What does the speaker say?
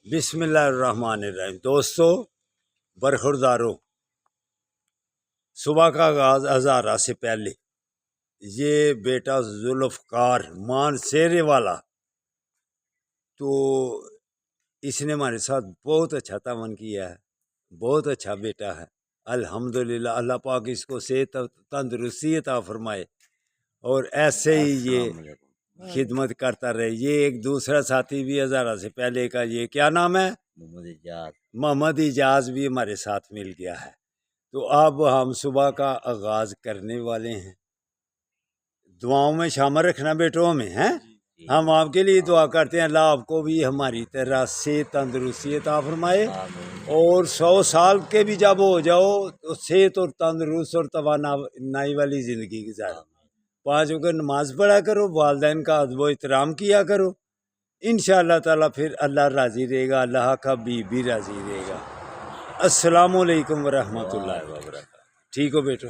بسم اللہ الرحمن الرحیم۔ دوستو برخوردارو، صبح کا آغاز ہزارہ سے پہلے یہ بیٹا ذوالفقار مان سیرے والا، تو اس نے ہمارے ساتھ بہت اچھا تعاون کیا ہے، بہت اچھا بیٹا ہے الحمدللہ۔ اللہ پاک اس کو صحت تندرستی عطا فرمائے اور ایسے ہی یہ خدمت کرتا رہے۔ یہ ایک دوسرا ساتھی بھی ہزارہ سے پہلے کا، یہ کیا نام ہے؟ محمد اجاز بھی ہمارے ساتھ مل گیا ہے۔ تو اب ہم صبح کا آغاز کرنے والے ہیں۔ دعاؤں میں شامل رکھنا بیٹوں میں ہیں، ہم آپ کے لیے دعا کرتے ہیں اللہ آپ کو بھی ہماری طرح صحت تندرستی عطا فرمائے، اور 100 سال کے بھی جب ہو جاؤ تو صحت اور تندرست اور توانائی والی زندگی گزارو۔ 5 وقت نماز پڑھا کرو، والدین کا ادب و احترام کیا کرو، انشاءاللہ تعالیٰ پھر اللہ راضی رہے گا، اللہ کا بھی راضی رہے گا۔ السلام علیکم ورحمۃ اللہ وبرکاتہ۔ ٹھیک ہو بیٹو؟